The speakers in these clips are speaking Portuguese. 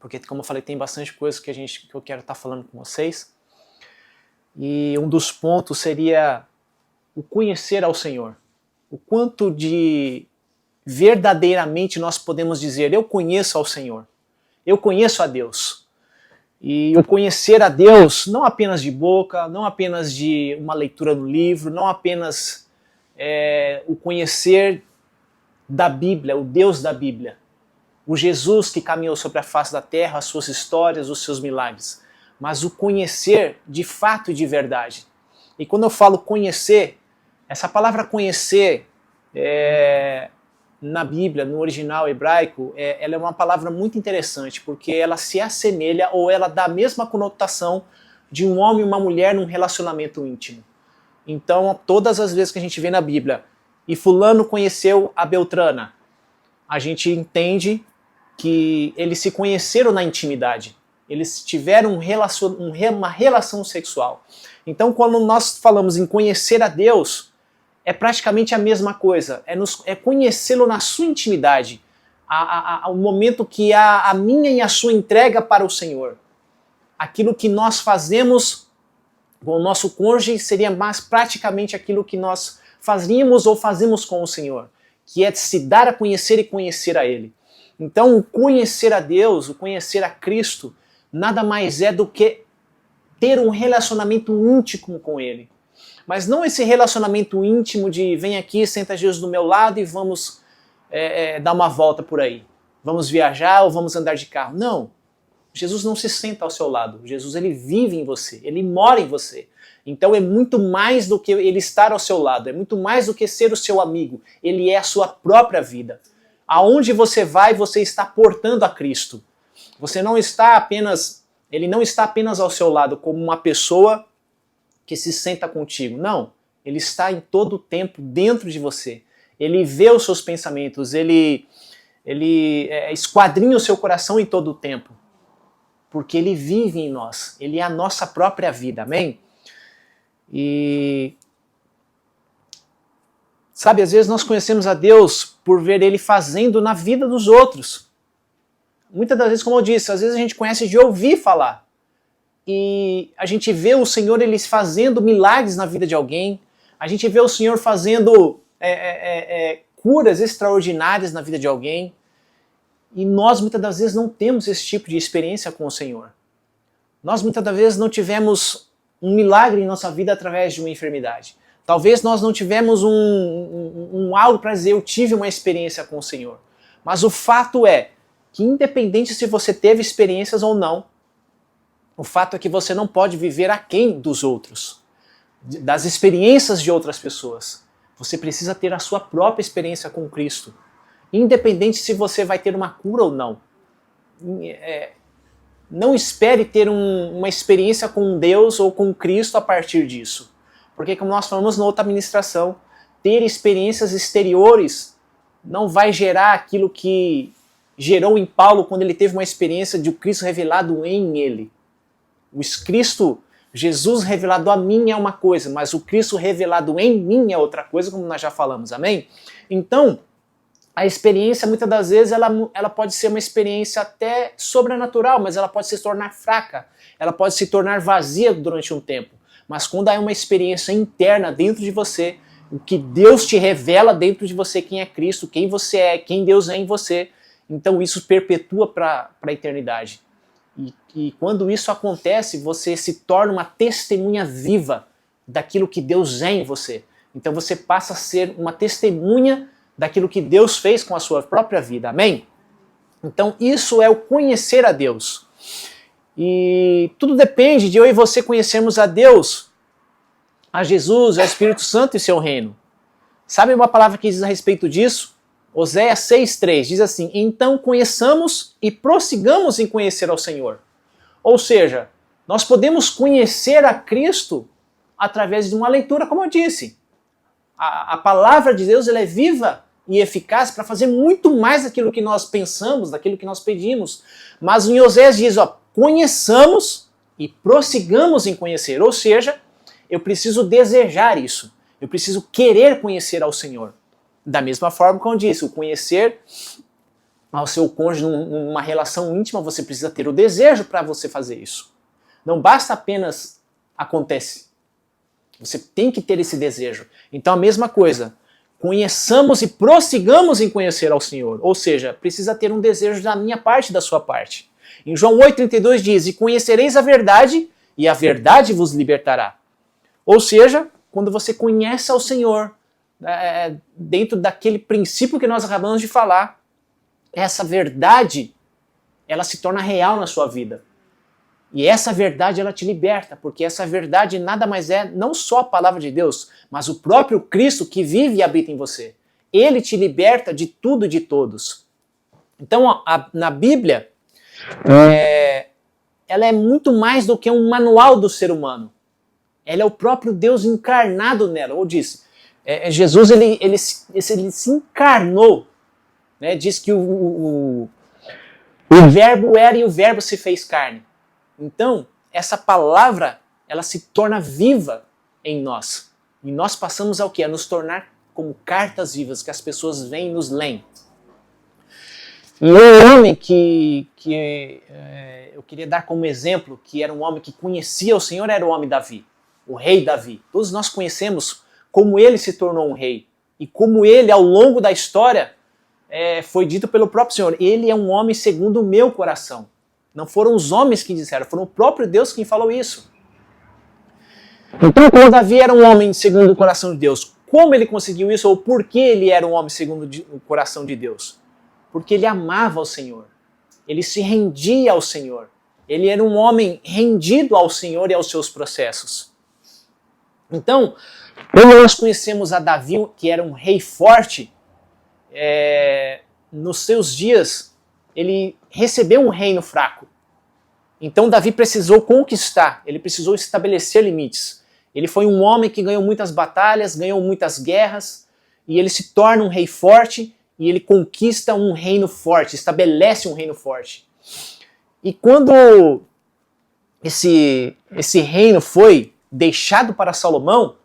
porque, como eu falei, tem bastante coisa que eu quero estar falando com vocês. E um dos pontos seria o conhecer ao Senhor. O quanto de verdadeiramente nós podemos dizer, eu conheço ao Senhor, eu conheço a Deus. E o conhecer a Deus, não apenas de boca, não apenas de uma leitura no livro, não apenas o conhecer da Bíblia, o Deus da Bíblia, o Jesus que caminhou sobre a face da terra, as suas histórias, os seus milagres, mas o conhecer de fato e de verdade. E quando eu falo conhecer, essa palavra conhecer, na Bíblia, no original hebraico, ela é uma palavra muito interessante, porque ela se assemelha ou ela dá a mesma conotação de um homem e uma mulher num relacionamento íntimo. Então, todas as vezes que a gente vê na Bíblia, e fulano conheceu a Beltrana, a gente entende que eles se conheceram na intimidade, eles tiveram uma relação sexual. Então, quando nós falamos em conhecer a Deus, é praticamente a mesma coisa, é conhecê-lo na sua intimidade, o momento que há a minha e a sua entrega para o Senhor. Aquilo que nós fazemos com o nosso cônjuge seria mais praticamente aquilo que nós fazíamos ou fazemos com o Senhor, que é se dar a conhecer e conhecer a Ele. Então, o conhecer a Deus, o conhecer a Cristo, nada mais é do que ter um relacionamento íntimo com Ele. Mas não esse relacionamento íntimo de vem aqui, senta Jesus do meu lado e vamos dar uma volta por aí. Vamos viajar ou vamos andar de carro. Não. Jesus não se senta ao seu lado. Jesus, ele vive em você. Ele mora em você. Então é muito mais do que ele estar ao seu lado. É muito mais do que ser o seu amigo. Ele é a sua própria vida. Aonde você vai, você está portando a Cristo. Ele não está apenas ao seu lado como uma pessoa que se senta contigo. Não, ele está em todo o tempo dentro de você. Ele vê os seus pensamentos, ele esquadrinha o seu coração em todo o tempo. Porque ele vive em nós, ele é a nossa própria vida, amém? E sabe, às vezes nós conhecemos a Deus por ver ele fazendo na vida dos outros. Muitas das vezes, como eu disse, às vezes a gente conhece de ouvir falar. E a gente vê o Senhor ele fazendo milagres na vida de alguém, a gente vê o Senhor fazendo curas extraordinárias na vida de alguém, e nós muitas das vezes não temos esse tipo de experiência com o Senhor. Nós muitas das vezes não tivemos um milagre em nossa vida através de uma enfermidade. Talvez nós não tivemos algo para dizer, eu tive uma experiência com o Senhor. Mas o fato é que independente se você teve experiências ou não, o fato é que você não pode viver aquém dos outros, das experiências de outras pessoas. Você precisa ter a sua própria experiência com Cristo, independente se você vai ter uma cura ou não. Não espere ter uma experiência com Deus ou com Cristo a partir disso. Porque, como nós falamos na outra ministração, ter experiências exteriores não vai gerar aquilo que gerou em Paulo quando ele teve uma experiência de Cristo revelado em ele. O Cristo, Jesus revelado a mim é uma coisa, mas o Cristo revelado em mim é outra coisa, como nós já falamos, amém? Então, a experiência, muitas das vezes, ela pode ser uma experiência até sobrenatural, mas ela pode se tornar fraca, ela pode se tornar vazia durante um tempo. Mas quando há uma experiência interna dentro de você, o que Deus te revela dentro de você, quem é Cristo, quem você é, quem Deus é em você, então isso perpetua para a eternidade. E quando isso acontece, você se torna uma testemunha viva daquilo que Deus é em você. Então você passa a ser uma testemunha daquilo que Deus fez com a sua própria vida, amém? Então isso é o conhecer a Deus. E tudo depende de eu e você conhecermos a Deus, a Jesus, ao Espírito Santo e seu reino. Sabe uma palavra que diz a respeito disso? Oséias 6,3 diz assim: então conheçamos e prossigamos em conhecer ao Senhor. Ou seja, nós podemos conhecer a Cristo através de uma leitura, como eu disse. A palavra de Deus ela é viva e eficaz para fazer muito mais daquilo que nós pensamos, daquilo que nós pedimos. Mas em Oséias diz, conheçamos e prossigamos em conhecer. Ou seja, eu preciso desejar isso. Eu preciso querer conhecer ao Senhor. Da mesma forma como eu disse, o conhecer ao seu cônjuge numa relação íntima, você precisa ter o desejo para você fazer isso. Não basta apenas acontece. Você tem que ter esse desejo. Então a mesma coisa, conheçamos e prossigamos em conhecer ao Senhor. Ou seja, precisa ter um desejo da minha parte e da sua parte. Em João 8,32 diz, e conhecereis a verdade, e a verdade vos libertará. Ou seja, quando você conhece ao Senhor, dentro daquele princípio que nós acabamos de falar, essa verdade, ela se torna real na sua vida. E essa verdade, ela te liberta, porque essa verdade nada mais é, não só a palavra de Deus, mas o próprio Cristo que vive e habita em você. Ele te liberta de tudo e de todos. Então, na Bíblia, ela é muito mais do que um manual do ser humano. Ela é o próprio Deus encarnado nela. Ou disse, Jesus ele se encarnou. Né? Diz que o verbo era e o verbo se fez carne. Então, essa palavra, ela se torna viva em nós. E nós passamos ao quê? A nos tornar como cartas vivas, que as pessoas vêm e nos leem. E um homem que eu queria dar como exemplo, que era um homem que conhecia o Senhor, era o homem Davi, o rei Davi. Todos nós conhecemos como ele se tornou um rei. E como ele, ao longo da história, foi dito pelo próprio Senhor, ele é um homem segundo o meu coração. Não foram os homens que disseram, foram o próprio Deus quem falou isso. Então, como Davi era um homem segundo o coração de Deus, como ele conseguiu isso, ou por que ele era um homem segundo o coração de Deus? Porque ele amava o Senhor. Ele se rendia ao Senhor. Ele era um homem rendido ao Senhor e aos seus processos. Então, quando nós conhecemos a Davi, que era um rei forte, nos seus dias, ele recebeu um reino fraco. Então Davi precisou conquistar, ele precisou estabelecer limites. Ele foi um homem que ganhou muitas batalhas, ganhou muitas guerras, e ele se torna um rei forte, e ele conquista um reino forte, estabelece um reino forte. E quando esse reino foi deixado para Salomão,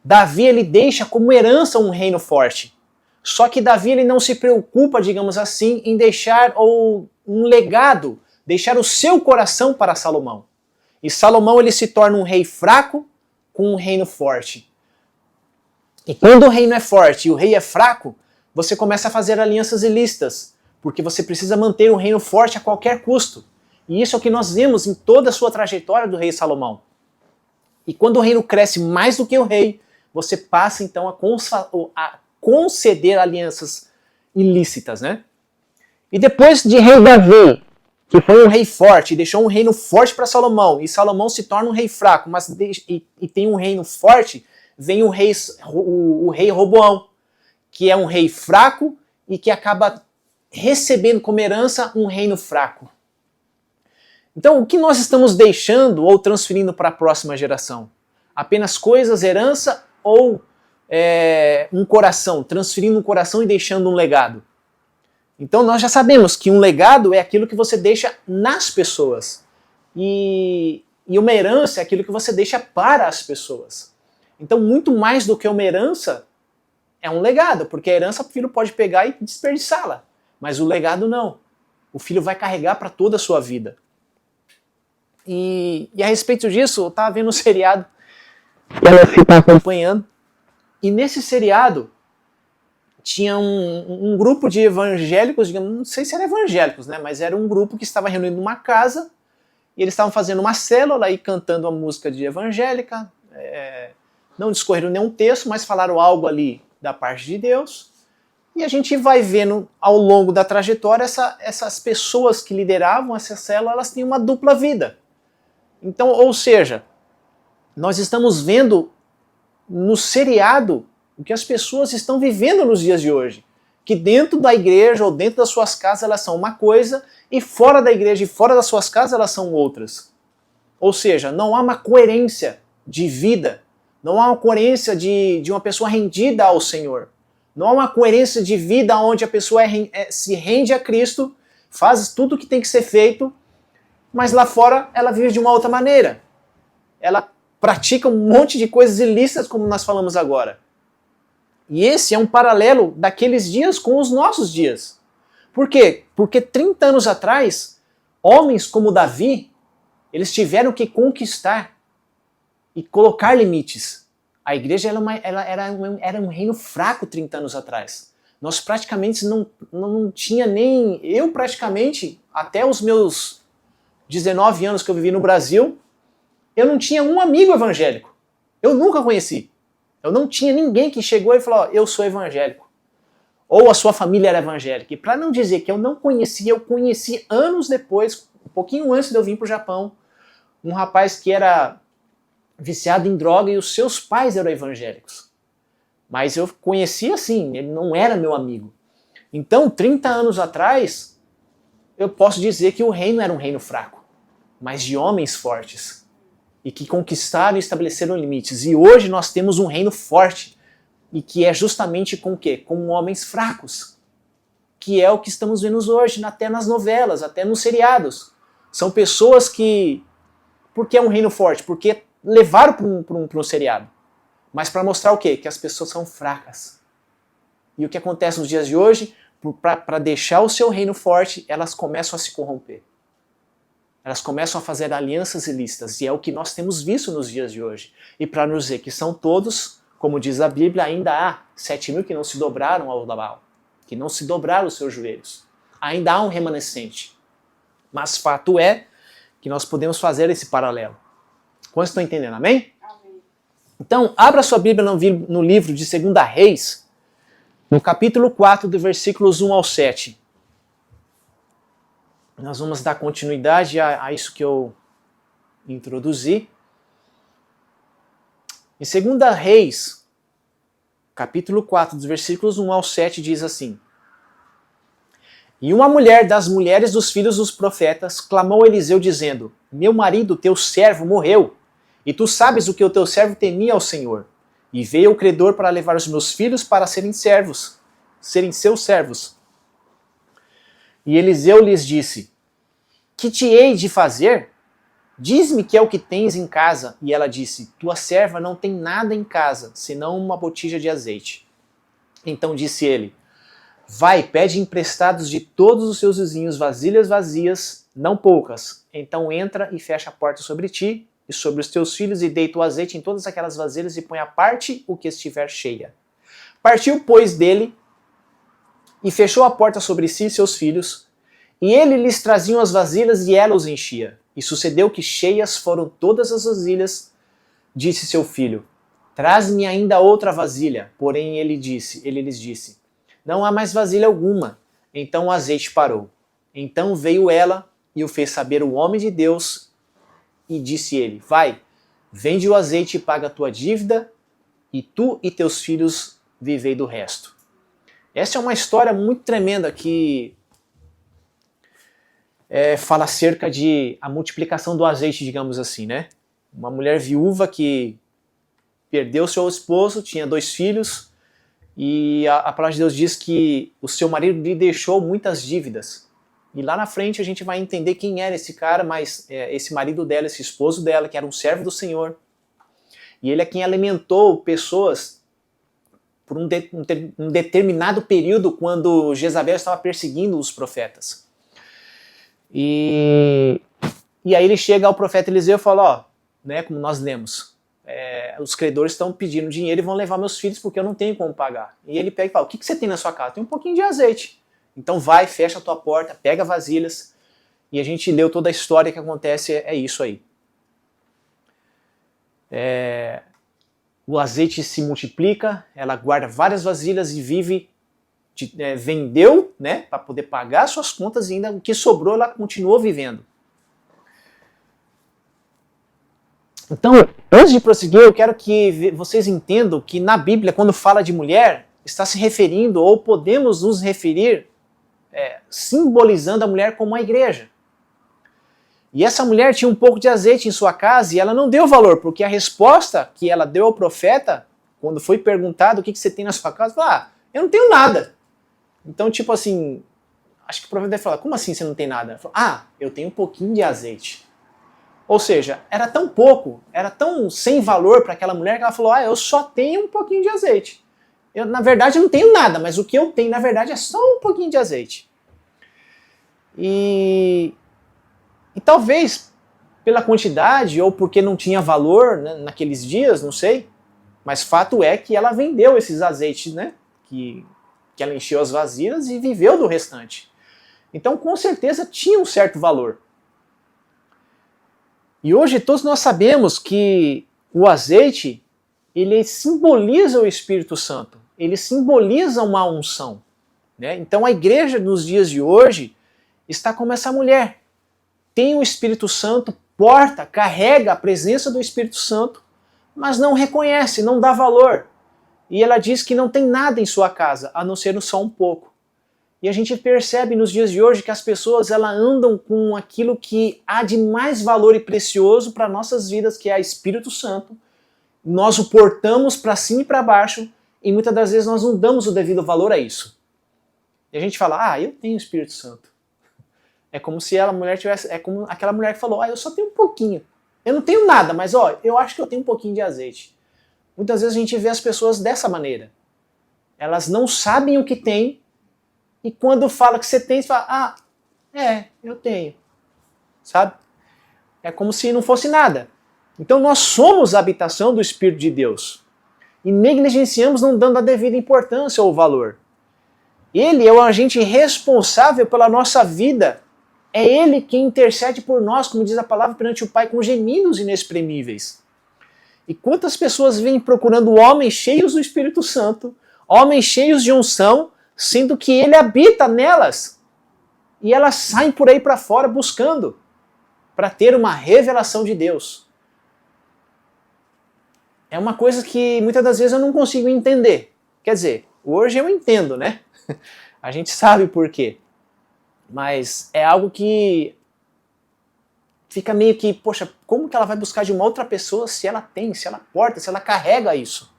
Davi ele deixa como herança um reino forte. Só que Davi ele não se preocupa, digamos assim, em deixar um legado, deixar o seu coração para Salomão. E Salomão ele se torna um rei fraco com um reino forte. E quando o reino é forte e o rei é fraco, você começa a fazer alianças ilícitas, porque você precisa manter o reino forte a qualquer custo. E isso é o que nós vemos em toda a sua trajetória do rei Salomão. E quando o reino cresce mais do que o rei, você passa então a conceder alianças ilícitas, né? E depois de rei Davi, que foi um rei forte, e deixou um reino forte para Salomão, e Salomão se torna um rei fraco, mas tem um reino forte, vem o rei Roboão, que é um rei fraco e que acaba recebendo como herança um reino fraco. Então, o que nós estamos deixando ou transferindo para a próxima geração? Apenas coisas, herança ou um coração, transferindo um coração e deixando um legado? Então nós já sabemos que um legado é aquilo que você deixa nas pessoas. E uma herança é aquilo que você deixa para as pessoas. Então muito mais do que uma herança é um legado, porque a herança o filho pode pegar e desperdiçá-la. Mas o legado não. O filho vai carregar para toda a sua vida. E a respeito disso, eu estava vendo um seriado que ela está acompanhando. E nesse seriado tinha um grupo de evangélicos, digamos, não sei se eram evangélicos, né? Mas era um grupo que estava reunido numa casa e eles estavam fazendo uma célula e cantando uma música de evangélica. Não discorreram nenhum texto, mas falaram algo ali da parte de Deus. E a gente vai vendo ao longo da trajetória essas pessoas que lideravam essa célula, elas têm uma dupla vida. Então, ou seja, nós estamos vendo no seriado o que as pessoas estão vivendo nos dias de hoje. Que dentro da igreja ou dentro das suas casas elas são uma coisa e fora da igreja e fora das suas casas elas são outras. Ou seja, não há uma coerência de vida, não há uma coerência de uma pessoa rendida ao Senhor. Não há uma coerência de vida onde a pessoa se rende a Cristo, faz tudo o que tem que ser feito, mas lá fora ela vive de uma outra maneira. Ela pratica um monte de coisas ilícitas, como nós falamos agora. E esse é um paralelo daqueles dias com os nossos dias. Por quê? Porque 30 anos atrás, homens como Davi, eles tiveram que conquistar e colocar limites. A igreja era um reino fraco 30 anos atrás. Nós praticamente não tinha nem... Eu praticamente, até os meus 19 anos que eu vivi no Brasil, eu não tinha um amigo evangélico. Eu nunca conheci. Eu não tinha ninguém que chegou e falou, eu sou evangélico. Ou a sua família era evangélica. E para não dizer que eu não conhecia, eu conheci anos depois, um pouquinho antes de eu vir para o Japão, um rapaz que era viciado em droga e os seus pais eram evangélicos. Mas eu conhecia assim, ele não era meu amigo. Então, 30 anos atrás, eu posso dizer que o reino era um reino fraco, mas de homens fortes, e que conquistaram e estabeleceram limites. E hoje nós temos um reino forte, e que é justamente com o quê? Com homens fracos, que é o que estamos vendo hoje, até nas novelas, até nos seriados. São pessoas que... Por que é um reino forte? Porque levaram para um seriado. Mas para mostrar o quê? Que as pessoas são fracas. E o que acontece nos dias de hoje? Para deixar o seu reino forte, elas começam a se corromper. Elas começam a fazer alianças ilícitas. E é o que nós temos visto nos dias de hoje. E para nos dizer que são todos, como diz a Bíblia, ainda há 7.000 que não se dobraram ao Baal, que não se dobraram os seus joelhos. Ainda há um remanescente. Mas fato é que nós podemos fazer esse paralelo. Quantos estão entendendo? Amém? Então, abra sua Bíblia no livro de 2 Reis, no capítulo 4, do versículos 1 ao 7. Nós vamos dar continuidade a isso que eu introduzi. Em 2 Reis, capítulo 4, dos versículos 1 ao 7, diz assim: E uma mulher das mulheres dos filhos dos profetas clamou a Eliseu dizendo, meu marido, teu servo, morreu. E tu sabes o que o teu servo temia ao Senhor. E veio o credor para levar os meus filhos para serem seus servos. E Eliseu lhes disse, que te hei de fazer? Diz-me que é o que tens em casa. E ela disse, tua serva não tem nada em casa, senão uma botija de azeite. Então disse ele, vai, pede emprestados de todos os seus vizinhos vasilhas vazias, não poucas. Então entra e fecha a porta sobre ti, e sobre os teus filhos, e deita o azeite em todas aquelas vasilhas, e põe à parte o que estiver cheia. Partiu, pois, dele, e fechou a porta sobre si e seus filhos, e ele lhes trazia as vasilhas, e ela os enchia. E sucedeu que cheias foram todas as vasilhas, disse seu filho, traz-me ainda outra vasilha. Porém ele lhes disse, não há mais vasilha alguma. Então o azeite parou. Então veio ela, e o fez saber o homem de Deus, e disse ele, vai, vende o azeite e paga a tua dívida, e tu e teus filhos vivei do resto. Essa é uma história muito tremenda que fala acerca de a multiplicação do azeite, digamos assim, né? Uma mulher viúva que perdeu seu esposo, tinha 2 filhos, e a palavra de Deus diz que o seu marido lhe deixou muitas dívidas. E lá na frente a gente vai entender quem era esse cara, mas esse marido dela, esse esposo dela, que era um servo do Senhor. E ele é quem alimentou pessoas por um determinado período quando Jezabel estava perseguindo os profetas. E aí ele chega ao profeta Eliseu e fala, ó, né, como nós lemos, os credores estão pedindo dinheiro e vão levar meus filhos porque eu não tenho como pagar. E ele pega e fala, o que você tem na sua casa? Tem um pouquinho de azeite. Então vai, fecha a tua porta, pega vasilhas, e a gente leu toda a história que acontece, é isso aí. O azeite se multiplica, ela guarda várias vasilhas e vendeu, né, para poder pagar suas contas, e ainda o que sobrou ela continuou vivendo. Então, antes de prosseguir, eu quero que vocês entendam que na Bíblia, quando fala de mulher, está se referindo, ou podemos nos referir, simbolizando a mulher como a igreja. E essa mulher tinha um pouco de azeite em sua casa e ela não deu valor, porque a resposta que ela deu ao profeta, quando foi perguntado o que você tem na sua casa, falou, eu não tenho nada. Então, tipo assim, acho que o profeta deve falar, como assim você não tem nada? Ela falou, eu tenho um pouquinho de azeite. Ou seja, era tão pouco, era tão sem valor para aquela mulher que ela falou, eu só tenho um pouquinho de azeite. Na verdade, eu não tenho nada, mas o que eu tenho, na verdade, é só um pouquinho de azeite. E talvez pela quantidade ou porque não tinha valor, né, naqueles dias, não sei, mas fato é que ela vendeu esses azeites, né, que ela encheu as vasilhas e viveu do restante. Então, com certeza, tinha um certo valor. E hoje todos nós sabemos que o azeite, ele simboliza o Espírito Santo, ele simboliza uma unção, né? Então a igreja nos dias de hoje está como essa mulher. Tem o Espírito Santo, porta, carrega a presença do Espírito Santo, mas não reconhece, não dá valor. E ela diz que não tem nada em sua casa, a não ser só um pouco. E a gente percebe nos dias de hoje que as pessoas elas andam com aquilo que há de mais valor e precioso para nossas vidas, que é o Espírito Santo. Nós o portamos para cima e para baixo e muitas das vezes nós não damos o devido valor a isso. E a gente fala, eu tenho o Espírito Santo. É como se a mulher tivesse, é como aquela mulher que falou, eu só tenho um pouquinho. Eu não tenho nada, mas eu acho que eu tenho um pouquinho de azeite. Muitas vezes a gente vê as pessoas dessa maneira. Elas não sabem o que tem, e quando fala que você tem, você fala, eu tenho. Sabe? É como se não fosse nada. Então nós somos a habitação do Espírito de Deus. E negligenciamos não dando a devida importância ou valor. Ele é o agente responsável pela nossa vida. É Ele quem intercede por nós, como diz a palavra, perante o Pai, com gemidos inexprimíveis. E quantas pessoas vêm procurando homens cheios do Espírito Santo, homens cheios de unção, sendo que Ele habita nelas. E elas saem por aí para fora buscando, para ter uma revelação de Deus. É uma coisa que muitas das vezes eu não consigo entender. Quer dizer, hoje eu entendo, né? A gente sabe por quê. Mas é algo que fica meio que, poxa, como que ela vai buscar de uma outra pessoa se ela tem, se ela porta, se ela carrega isso?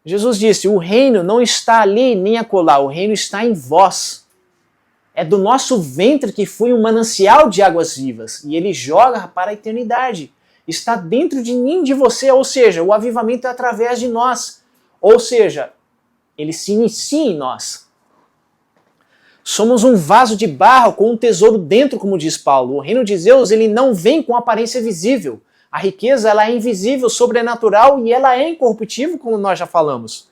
Jesus disse, o reino não está ali nem acolá, o reino está em vós. É do nosso ventre que flui um manancial de águas vivas, e ele joga para a eternidade. Está dentro de mim, de você, ou seja, o avivamento é através de nós. Ou seja, ele se inicia em nós. Somos um vaso de barro com um tesouro dentro, como diz Paulo. O reino de Deus ele não vem com aparência visível. A riqueza ela é invisível, sobrenatural e ela é incorruptível, como nós já falamos.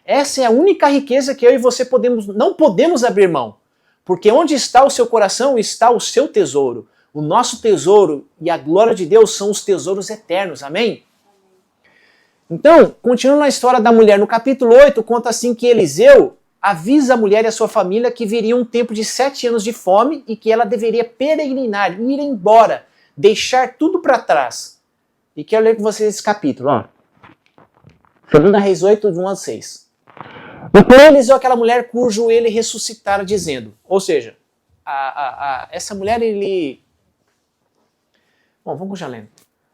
Essa é a única riqueza que eu e você não podemos abrir mão. Porque onde está o seu coração, está o seu tesouro. O nosso tesouro e a glória de Deus são os tesouros eternos. Amém? Então, continuando a história da mulher, no capítulo 8, conta assim que Eliseu avisa a mulher e a sua família que viria um tempo de 7 anos de fome e que ela deveria peregrinar, ir embora, deixar tudo para trás. E quero ler com vocês esse capítulo. 2 Reis 8, de 1 a 6. Então Eliseu, aquela mulher cujo ele ressuscitara, dizendo, ou seja, essa mulher, ele... Bom, vamos já lendo.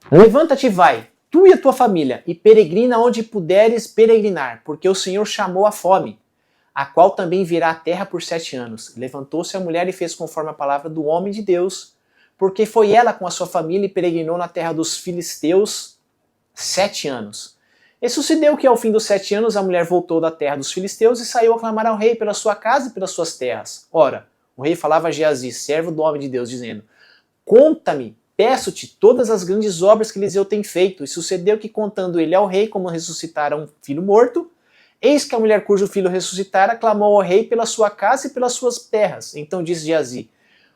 Levanta-te e vai, tu e a tua família, e peregrina onde puderes peregrinar, porque o Senhor chamou a fome, a qual também virá à terra por 7 anos. Levantou-se a mulher e fez conforme a palavra do homem de Deus, porque foi ela com a sua família e peregrinou na terra dos filisteus 7 anos. E sucedeu que ao fim dos 7 anos a mulher voltou da terra dos filisteus e saiu a clamar ao rei pela sua casa e pelas suas terras. Ora, o rei falava a Geazi, servo do homem de Deus, dizendo, conta-me, peço-te todas as grandes obras que Eliseu tem feito. E sucedeu que, contando ele ao rei como ressuscitara um filho morto, eis que a mulher cujo filho ressuscitara clamou ao rei pela sua casa e pelas suas terras. Então disse Geazi,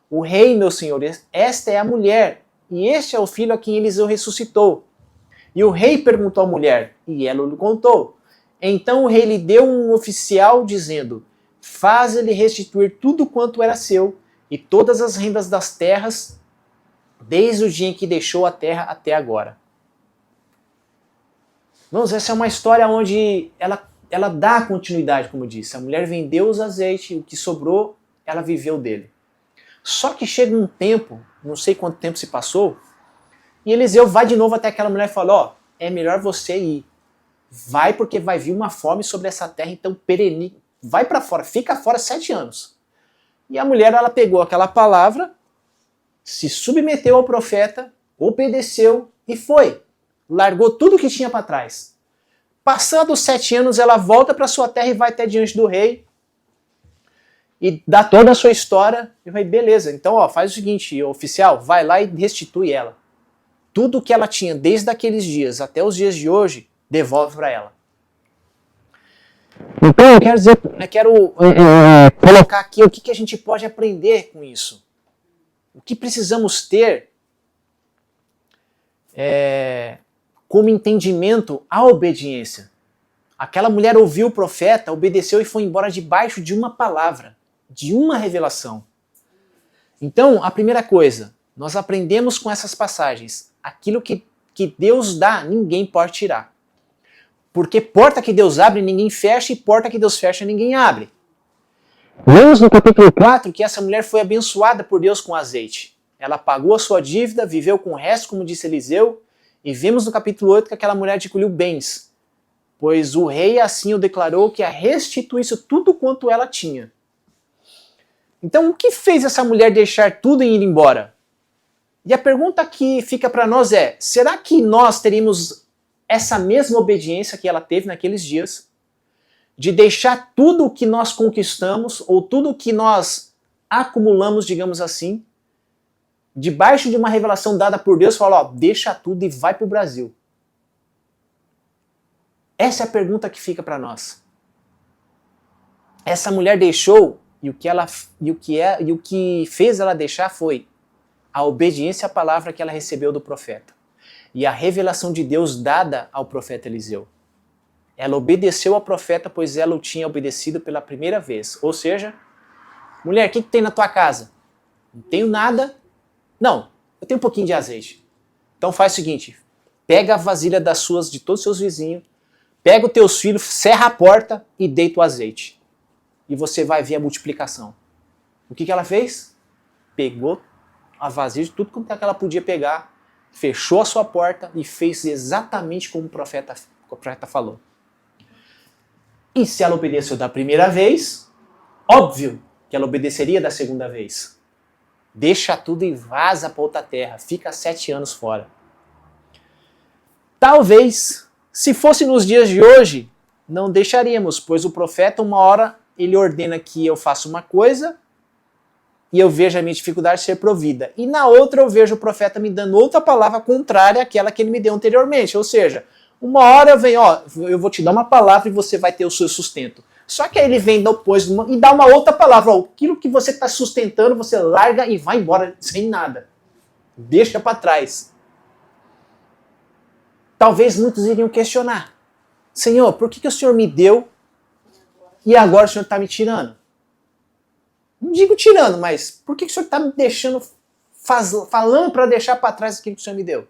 o rei, meu senhor, esta é a mulher, e este é o filho a quem Eliseu ressuscitou. E o rei perguntou à mulher, e ela lhe contou. Então o rei lhe deu um oficial, dizendo, faz-lhe restituir tudo quanto era seu, e todas as rendas das terras, desde o dia em que deixou a terra até agora. Irmãos, essa é uma história onde ela dá continuidade, como disse. A mulher vendeu os azeites, o que sobrou, ela viveu dele. Só que chega um tempo, não sei quanto tempo se passou, e Eliseu vai de novo até aquela mulher e fala, é melhor você ir. Vai porque vai vir uma fome sobre essa terra, então perene, vai para fora, fica fora 7 anos. E a mulher, ela pegou aquela palavra, se submeteu ao profeta, obedeceu e foi. Largou tudo que tinha para trás. Passados 7 anos, ela volta para sua terra e vai até diante do rei. e dá toda a sua história, e vai, beleza, então ó, faz o seguinte, oficial, vai lá e restitui ela. Tudo que ela tinha desde aqueles dias até os dias de hoje, devolve para ela. Então eu quero dizer, eu quero colocar aqui o que a gente pode aprender com isso. O que precisamos ter como entendimento a obediência. Aquela mulher ouviu o profeta, obedeceu e foi embora debaixo de uma palavra, de uma revelação. Então, a primeira coisa, nós aprendemos com essas passagens, aquilo que Deus dá, ninguém pode tirar. Porque porta que Deus abre, ninguém fecha, e porta que Deus fecha, ninguém abre. Lemos no capítulo 4 que essa mulher foi abençoada por Deus com azeite. Ela pagou a sua dívida, viveu com o resto, como disse Eliseu, e vemos no capítulo 8 que aquela mulher adquiriu bens, pois o rei assim o declarou que a restituísse tudo quanto ela tinha. Então, o que fez essa mulher deixar tudo e ir embora? E a pergunta que fica para nós é, será que nós teríamos essa mesma obediência que ela teve naqueles dias, de deixar tudo o que nós conquistamos, ou tudo o que nós acumulamos, digamos assim, debaixo de uma revelação dada por Deus, falar, ó, deixa tudo e vai para o Brasil? Essa é a pergunta que fica para nós. Essa mulher deixou, e o que fez ela deixar foi a obediência à palavra que ela recebeu do profeta. E a revelação de Deus dada ao profeta Eliseu. Ela obedeceu ao profeta, pois ela o tinha obedecido pela primeira vez. Ou seja, mulher, o que tem na tua casa? Não tenho nada. Não, eu tenho um pouquinho de azeite. Então faz o seguinte, pega a vasilha de todos os seus vizinhos, pega os teus filhos, cerra a porta e deita o azeite. E você vai ver a multiplicação. O que ela fez? Pegou a vasilha de tudo quanto ela podia pegar, fechou a sua porta e fez exatamente como o profeta falou. E se ela obedeceu da primeira vez, óbvio que ela obedeceria da segunda vez. Deixa tudo e vaza para outra terra, fica 7 anos fora. Talvez, se fosse nos dias de hoje, não deixaríamos, pois o profeta uma hora ele ordena que eu faça uma coisa e eu vejo a minha dificuldade ser provida. E na outra eu vejo o profeta me dando outra palavra contrária àquela que ele me deu anteriormente. Ou seja, uma hora eu venho, ó, eu vou te dar uma palavra e você vai ter o seu sustento. Só que aí ele vem depois e dá uma outra palavra. Ó, aquilo que você está sustentando, você larga e vai embora sem nada. Deixa para trás. Talvez muitos iriam questionar. Senhor, por que o Senhor me deu e agora o Senhor está me tirando? Não digo tirando, mas por que o Senhor está me deixando, falando para deixar para trás aquilo que o Senhor me deu?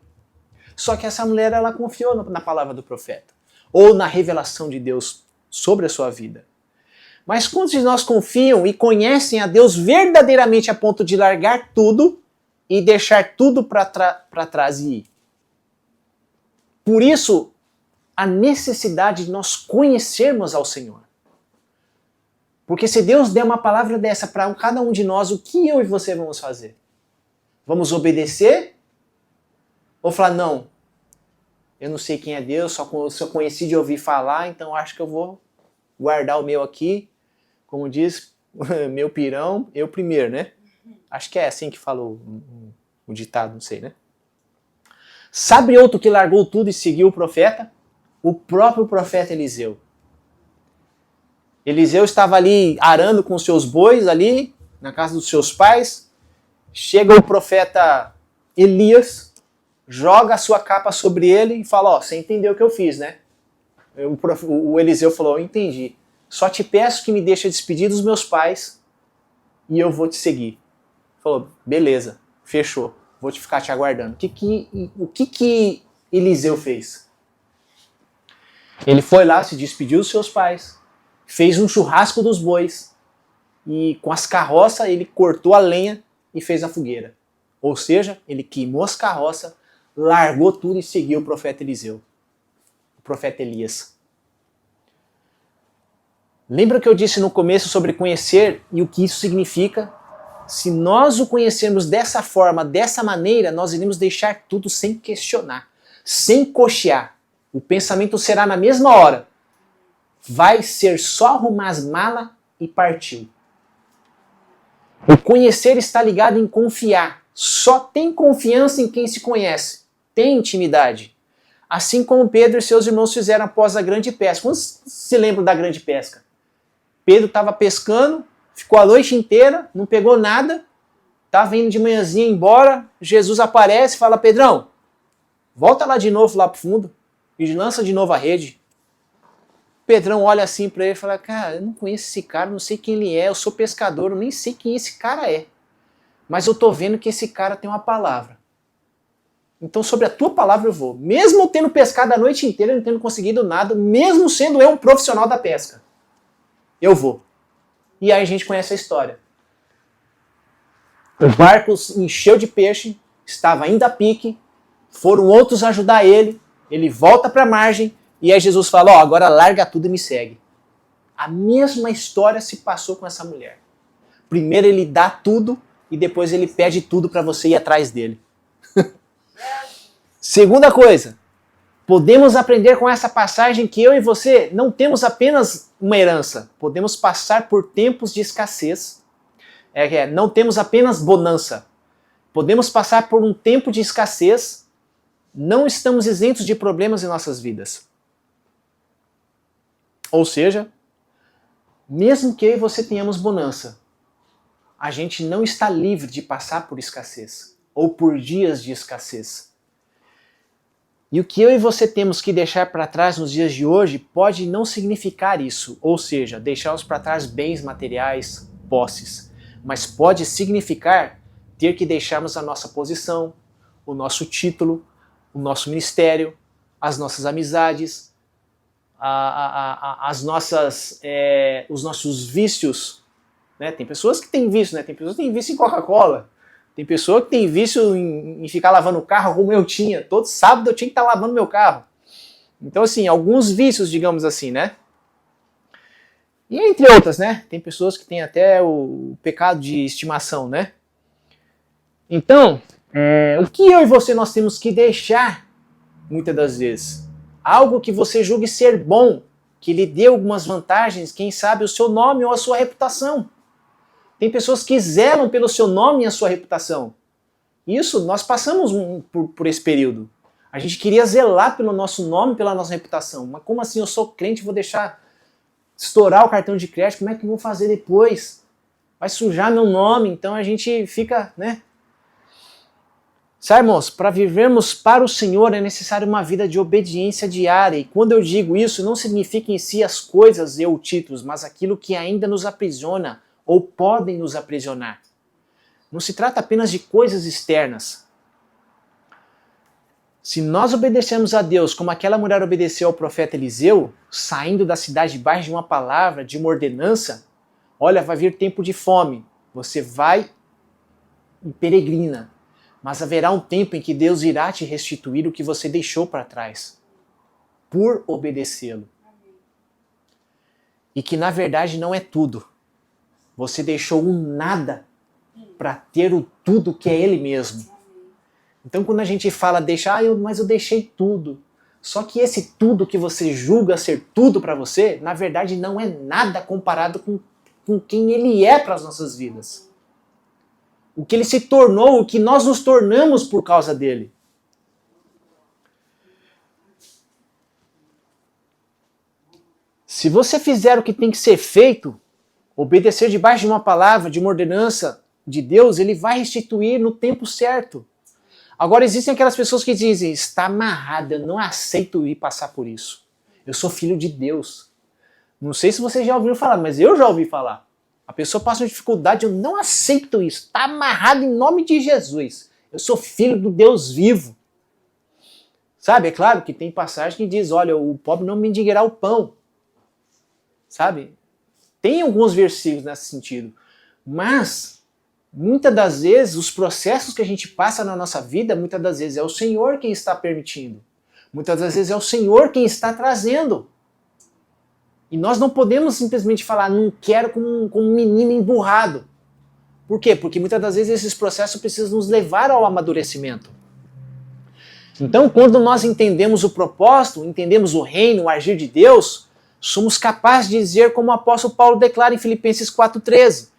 Só que essa mulher, ela confiou na palavra do profeta, ou na revelação de Deus sobre a sua vida. Mas quantos de nós confiam e conhecem a Deus verdadeiramente a ponto de largar tudo e deixar tudo para trás e ir? Por isso, a necessidade de nós conhecermos ao Senhor. Porque se Deus der uma palavra dessa para cada um de nós, o que eu e você vamos fazer? Vamos obedecer? Ou falar, não, eu não sei quem é Deus, só conheci de ouvir falar, então acho que eu vou guardar o meu aqui, como diz, meu pirão, eu primeiro, né? Acho que é assim que fala o ditado, não sei, né? Sabe outro que largou tudo e seguiu o profeta? O próprio profeta Eliseu. Eliseu estava ali arando com seus bois ali, na casa dos seus pais. Chega o profeta Elias, joga a sua capa sobre ele e fala, ó, você entendeu o que eu fiz, né? O Eliseu falou, eu entendi. Só te peço que me deixe despedir dos meus pais e eu vou te seguir. Falou, beleza, fechou, vou ficar te aguardando. O que Eliseu fez? Ele foi lá, se despediu dos seus pais, fez um churrasco dos bois e com as carroças ele cortou a lenha e fez a fogueira. Ou seja, ele queimou as carroças, largou tudo e seguiu o profeta Eliseu, o profeta Elias. Lembra que eu disse no começo sobre conhecer e o que isso significa? Se nós o conhecermos dessa forma, dessa maneira, nós iremos deixar tudo sem questionar, sem cochear. O pensamento será na mesma hora. Vai ser só arrumar as malas e partiu. O conhecer está ligado em confiar. Só tem confiança em quem se conhece. Tem intimidade. Assim como Pedro e seus irmãos fizeram após a grande pesca. Quantos se lembram da grande pesca? Pedro estava pescando, ficou a noite inteira, não pegou nada, estava indo de manhãzinha embora, Jesus aparece e fala, Pedrão, volta lá de novo lá pro fundo e lança de novo a rede. Pedrão olha assim para ele e fala, cara, eu não conheço esse cara, não sei quem ele é, eu sou pescador, eu nem sei quem esse cara é. Mas eu tô vendo que esse cara tem uma palavra. Então sobre a tua palavra eu vou. Mesmo eu tendo pescado a noite inteira, não tendo conseguido nada, mesmo sendo eu um profissional da pesca, eu vou. E aí a gente conhece a história. O barco encheu de peixe, estava ainda a pique, foram outros ajudar ele volta para a margem, e aí Jesus fala, ó, agora larga tudo e me segue. A mesma história se passou com essa mulher. Primeiro ele dá tudo, e depois ele pede tudo para você ir atrás dele. Segunda coisa, podemos aprender com essa passagem que eu e você não temos apenas uma herança, podemos passar por tempos de escassez. Não temos apenas bonança, podemos passar por um tempo de escassez, não estamos isentos de problemas em nossas vidas. Ou seja, mesmo que eu e você tenhamos bonança, a gente não está livre de passar por escassez, ou por dias de escassez. E o que eu e você temos que deixar para trás nos dias de hoje pode não significar isso, ou seja, deixarmos para trás bens materiais, posses, mas pode significar ter que deixarmos a nossa posição, o nosso título, o nosso ministério, as nossas amizades, os nossos vícios. Né? Tem pessoas que têm vício, né? Tem pessoas que têm vício em Coca-Cola. Tem pessoa que tem vício em ficar lavando o carro como eu tinha. Todo sábado eu tinha que estar lavando meu carro. Então, assim, alguns vícios, digamos assim, né? E entre outras, né? Tem pessoas que têm até o pecado de estimação, né? Então, o que eu e você nós temos que deixar, muitas das vezes? Algo que você julgue ser bom, que lhe dê algumas vantagens, quem sabe o seu nome ou a sua reputação. Tem pessoas que zelam pelo seu nome e a sua reputação. Isso, nós passamos por esse período. A gente queria zelar pelo nosso nome, pela nossa reputação. Mas como assim, eu sou crente, vou deixar estourar o cartão de crédito, como é que eu vou fazer depois? Vai sujar meu nome, então a gente fica, né? Sabe, irmãos, para vivermos para o Senhor é necessário uma vida de obediência diária. E quando eu digo isso, não significa em si as coisas e ou títulos, mas aquilo que ainda nos aprisiona, ou podem nos aprisionar. Não se trata apenas de coisas externas. Se nós obedecemos a Deus como aquela mulher obedeceu ao profeta Eliseu, saindo da cidade debaixo de uma palavra, de uma ordenança, olha, vai vir tempo de fome, você vai e peregrina, mas haverá um tempo em que Deus irá te restituir o que você deixou para trás, por obedecê-lo. E que na verdade não é tudo. Você deixou um nada para ter o tudo que é Ele mesmo. Então quando a gente fala, mas eu deixei tudo. Só que esse tudo que você julga ser tudo para você, na verdade não é nada comparado com quem Ele é para as nossas vidas. O que Ele se tornou, o que nós nos tornamos por causa dEle. Se você fizer o que tem que ser feito, obedecer debaixo de uma palavra, de uma ordenança de Deus, Ele vai restituir no tempo certo. Agora existem aquelas pessoas que dizem, está amarrado, eu não aceito ir passar por isso. Eu sou filho de Deus. Não sei se vocês já ouviram falar, mas eu já ouvi falar. A pessoa passa uma dificuldade, eu não aceito isso. Está amarrado em nome de Jesus. Eu sou filho do Deus vivo. Sabe, é claro que tem passagem que diz, olha, o pobre não mendigará o pão. Sabe? Tem alguns versículos nesse sentido. Mas, muitas das vezes, os processos que a gente passa na nossa vida, muitas das vezes é o Senhor quem está permitindo. Muitas das vezes é o Senhor quem está trazendo. E nós não podemos simplesmente falar, não quero como um menino emburrado. Por quê? Porque muitas das vezes esses processos precisam nos levar ao amadurecimento. Então, quando nós entendemos o propósito, entendemos o reino, o agir de Deus, somos capazes de dizer como o apóstolo Paulo declara em Filipenses 4,13,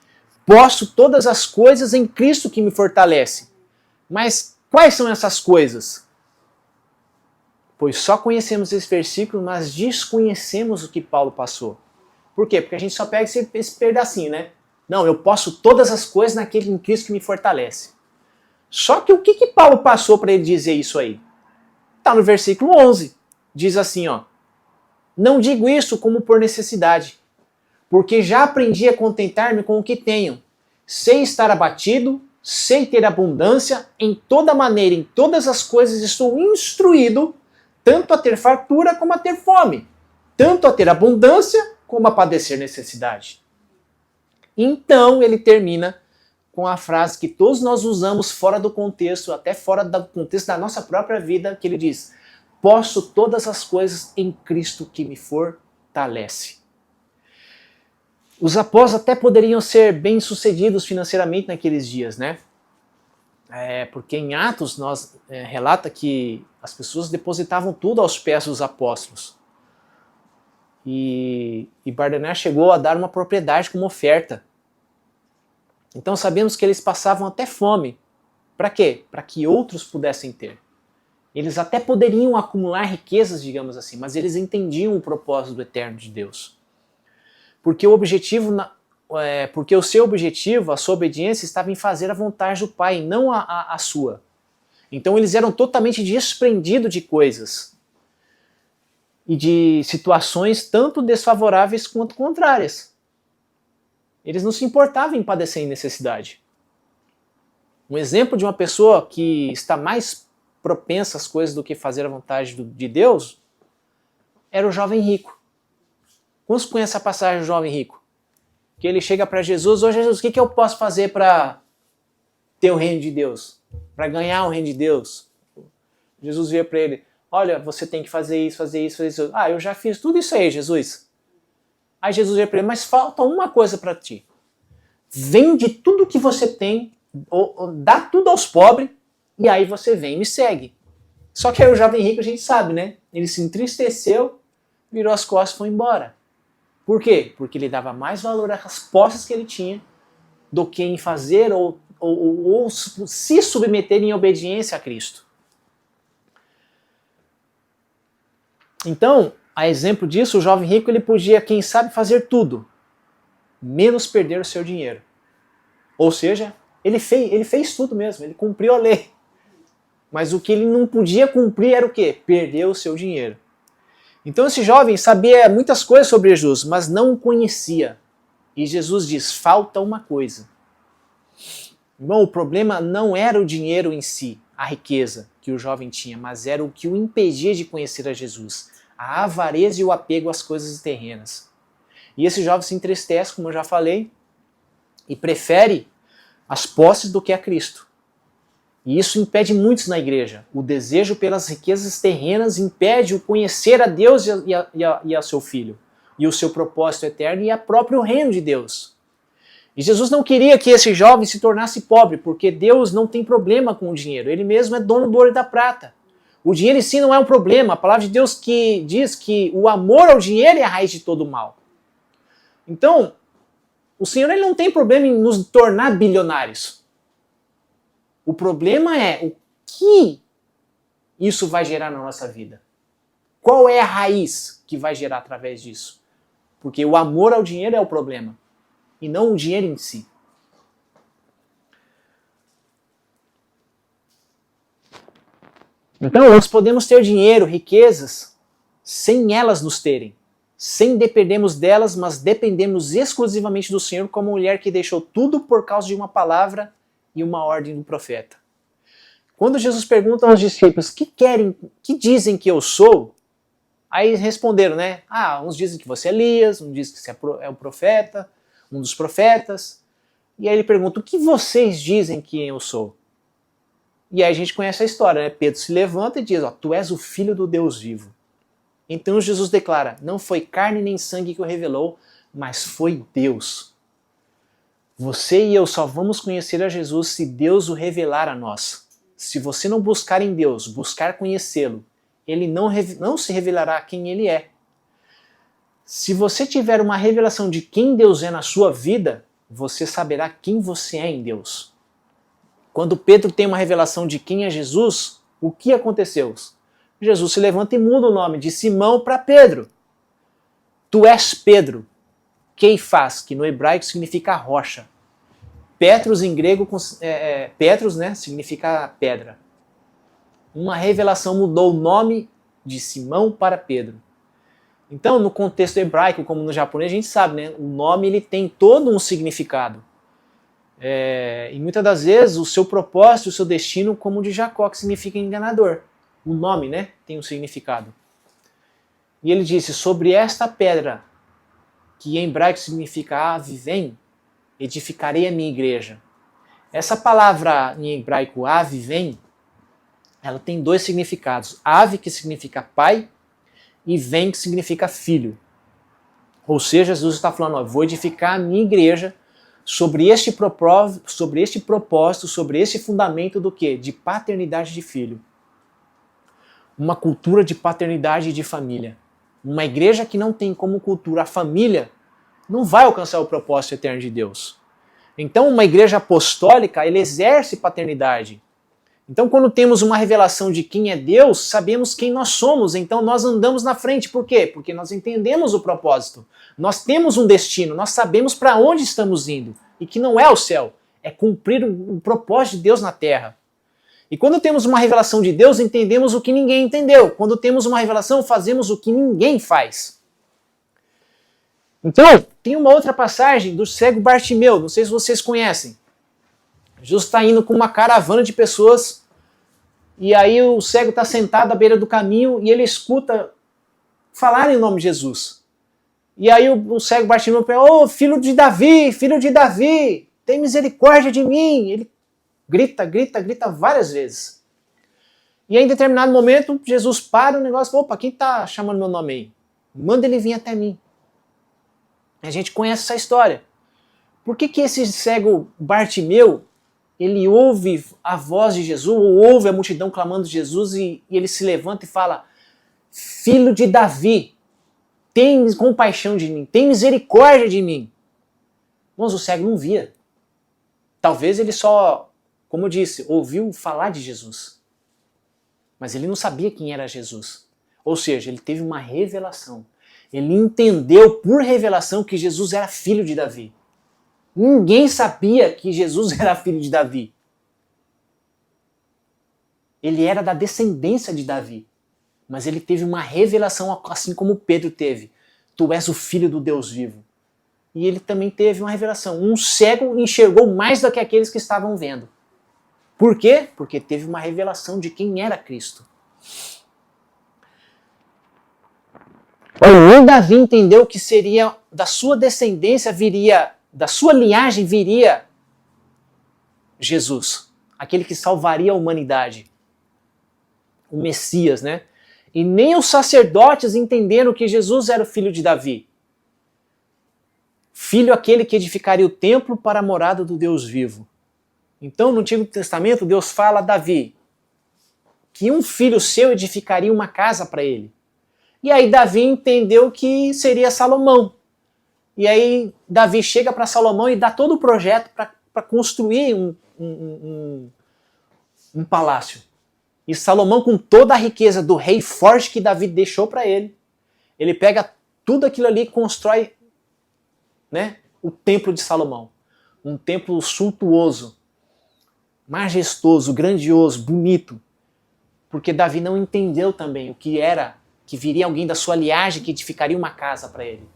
posso todas as coisas em Cristo que me fortalece. Mas quais são essas coisas? Pois só conhecemos esse versículo, mas desconhecemos o que Paulo passou. Por quê? Porque a gente só pega esse pedacinho, né? Não, eu posso todas as coisas naquele em Cristo que me fortalece. Só que o que Paulo passou para ele dizer isso aí? Está no versículo 11. Diz assim, ó. Não digo isso como por necessidade, porque já aprendi a contentar-me com o que tenho. Sei estar abatido, sei ter abundância, em toda maneira, em todas as coisas estou instruído, tanto a ter fartura como a ter fome, tanto a ter abundância como a padecer necessidade. Então ele termina com a frase que todos nós usamos fora do contexto, até fora do contexto da nossa própria vida, que ele diz: posso todas as coisas em Cristo que me fortalece. Os apóstolos até poderiam ser bem-sucedidos financeiramente naqueles dias, né? Porque em Atos relata que as pessoas depositavam tudo aos pés dos apóstolos. E Barnabé chegou a dar uma propriedade como oferta. Então sabemos que eles passavam até fome. Para quê? Para que outros pudessem ter. Eles até poderiam acumular riquezas, digamos assim, mas eles entendiam o propósito do eterno de Deus. Porque o seu objetivo, a sua obediência, estava em fazer a vontade do Pai, não a sua. Então eles eram totalmente desprendidos de coisas e de situações tanto desfavoráveis quanto contrárias. Eles não se importavam em padecer em necessidade. Um exemplo de uma pessoa que está mais propensa às coisas do que fazer a vontade de Deus era o jovem rico. Quantos conhecem a passagem do jovem rico? Que ele chega para Jesus: ô Jesus, o que eu posso fazer para ter o reino de Deus? Para ganhar o reino de Deus? Jesus vira para ele: olha, você tem que fazer isso, fazer isso, fazer isso. Ah, eu já fiz tudo isso aí, Jesus. Aí Jesus vira para ele: mas falta uma coisa para ti. Vende tudo que você tem, dá tudo aos pobres, e aí você vem e me segue. Só que aí o jovem rico, a gente sabe, né? Ele se entristeceu, virou as costas e foi embora. Por quê? Porque ele dava mais valor às posses que ele tinha do que em fazer ou se submeter em obediência a Cristo. Então, a exemplo disso, o jovem rico ele podia, quem sabe, fazer tudo, menos perder o seu dinheiro. Ou seja, ele fez tudo mesmo, ele cumpriu a lei. Mas o que ele não podia cumprir era o quê? Perder o seu dinheiro. Então esse jovem sabia muitas coisas sobre Jesus, mas não o conhecia. E Jesus diz: falta uma coisa. Bom, o problema não era o dinheiro em si, a riqueza que o jovem tinha, mas era o que o impedia de conhecer a Jesus. A avareza e o apego às coisas terrenas. E esse jovem se entristece, como eu já falei, e prefere as posses do que a Cristo. E isso impede muitos na igreja. O desejo pelas riquezas terrenas impede o conhecer a Deus e a seu Filho, e o seu propósito eterno e a próprio reino de Deus. E Jesus não queria que esse jovem se tornasse pobre, porque Deus não tem problema com o dinheiro. Ele mesmo é dono do ouro e da prata. O dinheiro em si não é um problema. A palavra de Deus que diz que o amor ao dinheiro é a raiz de todo o mal. Então, o Senhor ele não tem problema em nos tornar bilionários. O problema é o que isso vai gerar na nossa vida. Qual é a raiz que vai gerar através disso? Porque o amor ao dinheiro é o problema, e não o dinheiro em si. Então, nós podemos ter dinheiro, riquezas, sem elas nos terem. Sem dependermos delas, mas dependemos exclusivamente do Senhor, como a mulher que deixou tudo por causa de uma palavra e uma ordem do profeta. Quando Jesus pergunta aos discípulos: que dizem que eu sou? Aí eles responderam, né? Uns dizem que você é Elias, uns dizem que você é o profeta, um dos profetas. E aí ele pergunta: o que vocês dizem que eu sou? E aí a gente conhece a história, né? Pedro se levanta e diz: tu és o Filho do Deus vivo. Então Jesus declara: não foi carne nem sangue que o revelou, mas foi Deus. Você e eu só vamos conhecer a Jesus se Deus o revelar a nós. Se você não buscar em Deus, buscar conhecê-lo, ele não se revelará quem ele é. Se você tiver uma revelação de quem Deus é na sua vida, você saberá quem você é em Deus. Quando Pedro tem uma revelação de quem é Jesus, o que aconteceu? Jesus se levanta e muda o nome de Simão para Pedro. Tu és Pedro, Keifás, que no hebraico significa rocha. Petros em grego, Petros, né, significa pedra. Uma revelação mudou o nome de Simão para Pedro. Então, no contexto hebraico, como no japonês, a gente sabe, né, o nome ele tem todo um significado. E muitas das vezes o seu propósito, o seu destino, como o de Jacó, que significa enganador. O nome, né, tem um significado. E ele disse, sobre esta pedra, que em hebraico significa Avivém, edificarei a minha igreja. Essa palavra em hebraico Avivém, ela tem dois significados. Ave, que significa pai, e vem, que significa filho. Ou seja, Jesus está falando, ó, vou edificar a minha igreja sobre este propósito, sobre este fundamento do quê? De paternidade de filho. Uma cultura de paternidade e de família. Uma igreja que não tem como cultura a família não vai alcançar o propósito eterno de Deus. Então, uma igreja apostólica, ela exerce paternidade. Então, quando temos uma revelação de quem é Deus, sabemos quem nós somos, então nós andamos na frente. Por quê? Porque nós entendemos o propósito. Nós temos um destino, nós sabemos para onde estamos indo. E que não é o céu, é cumprir o propósito de Deus na terra. E quando temos uma revelação de Deus, entendemos o que ninguém entendeu. Quando temos uma revelação, fazemos o que ninguém faz. Então, tem uma outra passagem do cego Bartimeu, não sei se vocês conhecem. Jesus está indo com uma caravana de pessoas e aí o cego está sentado à beira do caminho e ele escuta falar em nome de Jesus. E aí o cego Bartimeu pergunta, ô filho de Davi, tem misericórdia de mim. Ele grita várias vezes. E aí em determinado momento Jesus para o negócio e fala, opa, quem está chamando meu nome aí? Manda ele vir até mim. A gente conhece essa história. Por que esse cego Bartimeu, ele ouve a voz de Jesus, ou ouve a multidão clamando de Jesus, e ele se levanta e fala, filho de Davi, tem compaixão de mim, tem misericórdia de mim. Mas o cego não via. Talvez ele só, como eu disse, ouviu falar de Jesus. Mas ele não sabia quem era Jesus. Ou seja, ele teve uma revelação. Ele entendeu por revelação que Jesus era filho de Davi. Ninguém sabia que Jesus era filho de Davi. Ele era da descendência de Davi. Mas ele teve uma revelação assim como Pedro teve. Tu és o filho do Deus vivo. E ele também teve uma revelação. Um cego enxergou mais do que aqueles que estavam vendo. Por quê? Porque teve uma revelação de quem era Cristo. O Davi entendeu que seria da sua descendência viria, da sua linhagem viria Jesus, aquele que salvaria a humanidade, o Messias, né? E nem os sacerdotes entenderam que Jesus era o filho de Davi. Filho aquele que edificaria o templo para a morada do Deus vivo. Então, no Antigo Testamento, Deus fala a Davi que um filho seu edificaria uma casa para ele. E aí Davi entendeu que seria Salomão. E aí Davi chega para Salomão e dá todo o projeto para construir um palácio. E Salomão, com toda a riqueza do rei forte que Davi deixou para ele, ele pega tudo aquilo ali e constrói, né, o templo de Salomão. Um templo suntuoso, majestoso, grandioso, bonito. Porque Davi não entendeu também o que era que viria alguém da sua linhagem que edificaria uma casa para ele.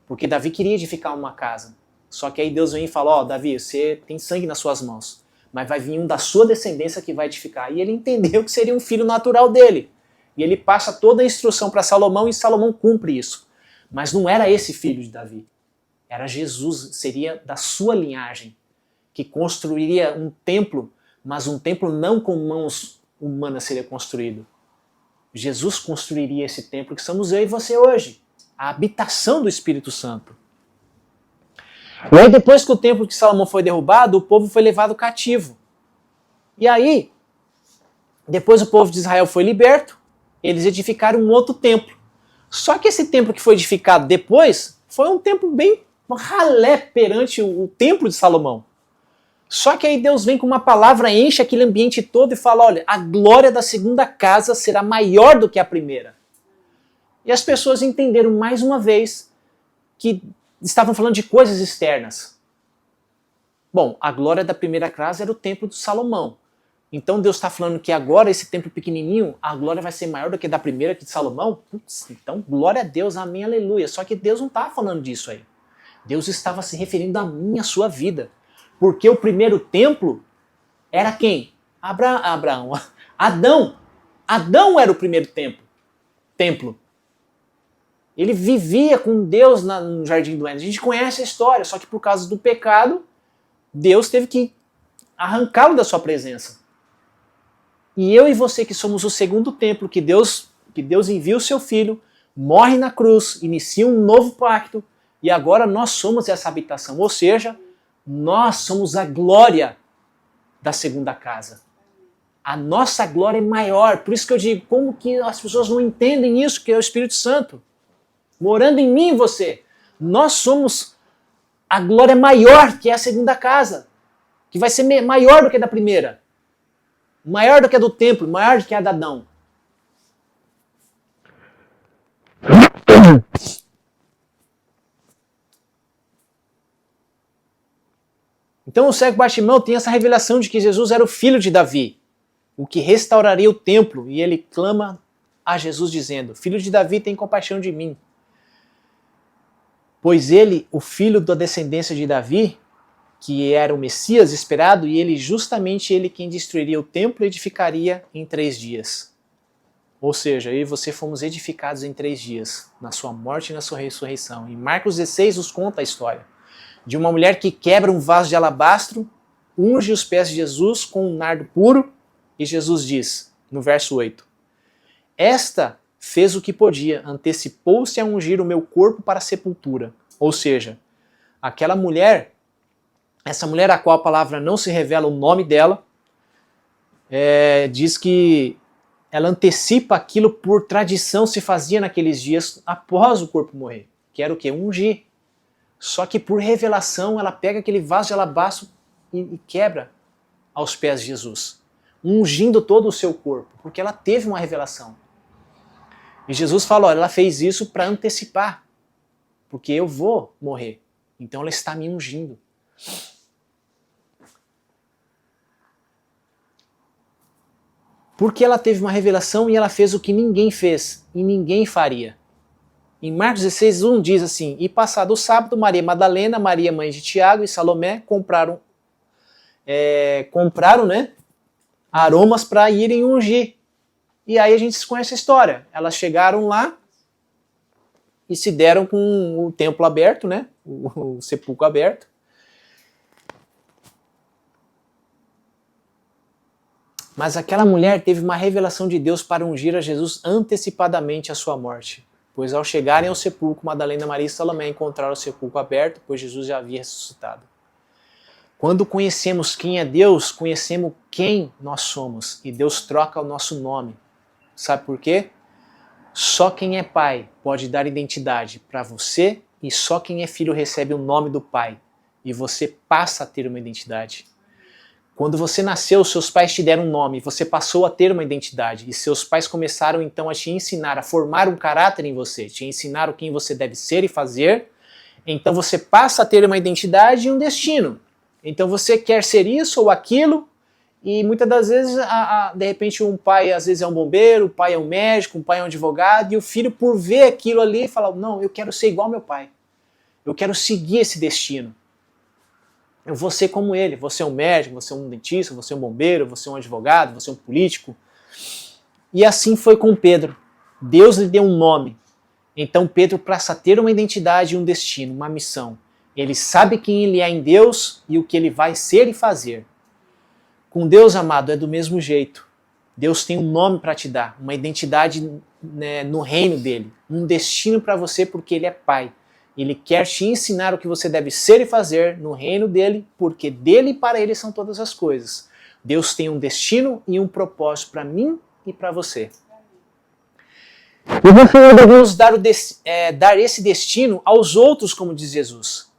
Porque Davi queria edificar uma casa. Só que aí Deus vem e fala, ó, Davi, você tem sangue nas suas mãos, mas vai vir um da sua descendência que vai edificar. E ele entendeu que seria um filho natural dele. E ele passa toda a instrução para Salomão e Salomão cumpre isso. Mas não era esse filho de Davi. Era Jesus, seria da sua linhagem, que construiria um templo, mas um templo não com mãos humanas seria construído. Jesus construiria esse templo que somos eu e você hoje. A habitação do Espírito Santo. E aí depois que o templo de Salomão foi derrubado, o povo foi levado cativo. E aí, depois o povo de Israel foi liberto, eles edificaram um outro templo. Só que esse templo que foi edificado depois, foi um templo bem ralé perante o templo de Salomão. Só que aí Deus vem com uma palavra, enche aquele ambiente todo e fala, olha, a glória da segunda casa será maior do que a primeira. E as pessoas entenderam mais uma vez que estavam falando de coisas externas. Bom, a glória da primeira casa era o templo de Salomão. Então Deus está falando que agora esse templo pequenininho, a glória vai ser maior do que a da primeira, que de Salomão? Putz, então glória a Deus, amém, aleluia. Só que Deus não estava falando disso aí. Deus estava se referindo a mim, a sua vida. Porque o primeiro templo era quem? Abraão. Adão. Adão era o primeiro templo. Ele vivia com Deus no Jardim do Éden. A gente conhece a história, só que por causa do pecado, Deus teve que arrancá-lo da sua presença. E eu e você que somos o segundo templo, que Deus envia o seu filho, morre na cruz, inicia um novo pacto, e agora nós somos essa habitação. Ou seja, nós somos a glória da segunda casa. A nossa glória é maior. Por isso que eu digo, como que as pessoas não entendem isso, que é o Espírito Santo morando em mim e você. Nós somos a glória maior que é a segunda casa, que vai ser maior do que a da primeira, maior do que a do templo, maior do que a de Adão. Então o cego Bartimeu tem essa revelação de que Jesus era o filho de Davi, o que restauraria o templo, e ele clama a Jesus dizendo, filho de Davi, tem compaixão de mim. Pois ele, o filho da descendência de Davi, que era o Messias esperado, e ele justamente ele quem destruiria o templo e edificaria em 3 dias. Ou seja, eu e você fomos edificados em 3 dias, na sua morte e na sua ressurreição. E Marcos 16 nos conta a história de uma mulher que quebra um vaso de alabastro, unge os pés de Jesus com um nardo puro, e Jesus diz, no verso 8, esta fez o que podia, antecipou-se a ungir o meu corpo para a sepultura. Ou seja, aquela mulher, essa mulher a qual a palavra não se revela o nome dela, diz que ela antecipa aquilo por tradição se fazia naqueles dias após o corpo morrer, que era o quê? Ungir. Só que por revelação ela pega aquele vaso de alabastro e quebra aos pés de Jesus, ungindo todo o seu corpo, porque ela teve uma revelação. E Jesus fala, olha, ela fez isso para antecipar, porque eu vou morrer. Então ela está me ungindo. Porque ela teve uma revelação e ela fez o que ninguém fez e ninguém faria. Em Marcos 16, 1 diz assim, e passado o sábado, Maria Madalena, Maria mãe de Tiago e Salomé compraram aromas para irem ungir. E aí a gente conhece a história. Elas chegaram lá e se deram com o templo aberto, né? O sepulcro aberto. Mas aquela mulher teve uma revelação de Deus para ungir a Jesus antecipadamente à sua morte. Pois ao chegarem ao sepulcro, Madalena, Maria e Salomé encontraram o sepulcro aberto, pois Jesus já havia ressuscitado. Quando conhecemos quem é Deus, conhecemos quem nós somos. E Deus troca o nosso nome. Sabe por quê? Só quem é pai pode dar identidade para você e só quem é filho recebe o nome do pai. E você passa a ter uma identidade. Quando você nasceu, seus pais te deram um nome, você passou a ter uma identidade. E seus pais começaram então a te ensinar, a formar um caráter em você, te ensinaram quem você deve ser e fazer. Então você passa a ter uma identidade e um destino. Então você quer ser isso ou aquilo, e muitas das vezes, de repente, um pai às vezes é um bombeiro, o pai é um médico, um pai é um advogado, e o filho, por ver aquilo ali, fala, não, eu quero ser igual ao meu pai. Eu quero seguir esse destino. Eu vou ser como ele, vou ser um médico, vou ser um dentista, vou ser um bombeiro, vou ser um advogado, vou ser um político. E assim foi com Pedro. Deus lhe deu um nome. Então Pedro passa a ter uma identidade e um destino, uma missão. Ele sabe quem ele é em Deus e o que ele vai ser e fazer. Com Deus, amado, é do mesmo jeito. Deus tem um nome para te dar, uma identidade, né, no reino dele, um destino para você porque ele é pai. Ele quer te ensinar o que você deve ser e fazer no reino dele, porque dele e para ele são todas as coisas. Deus tem um destino e um propósito para mim e para você. E nós devemos dar esse destino aos outros, como diz Jesus.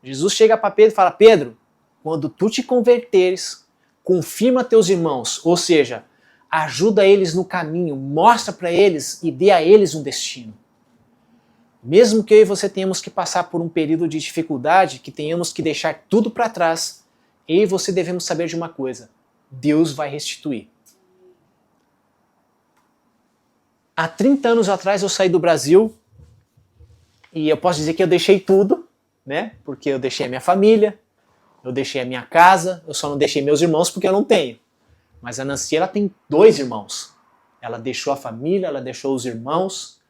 Jesus chega para Pedro e fala: Pedro, quando tu te converteres, confirma teus irmãos, ou seja, ajuda eles no caminho, mostra para eles e dê a eles um destino. Mesmo que eu e você tenhamos que passar por um período de dificuldade, que tenhamos que deixar tudo para trás, eu e você devemos saber de uma coisa: Deus vai restituir. Há 30 anos atrás eu saí do Brasil e eu posso dizer que eu deixei tudo, né? Porque eu deixei a minha família, eu deixei a minha casa, eu só não deixei meus irmãos porque eu não tenho. Mas a Nancy, ela tem 2 irmãos. Ela deixou a família, ela deixou os irmãos.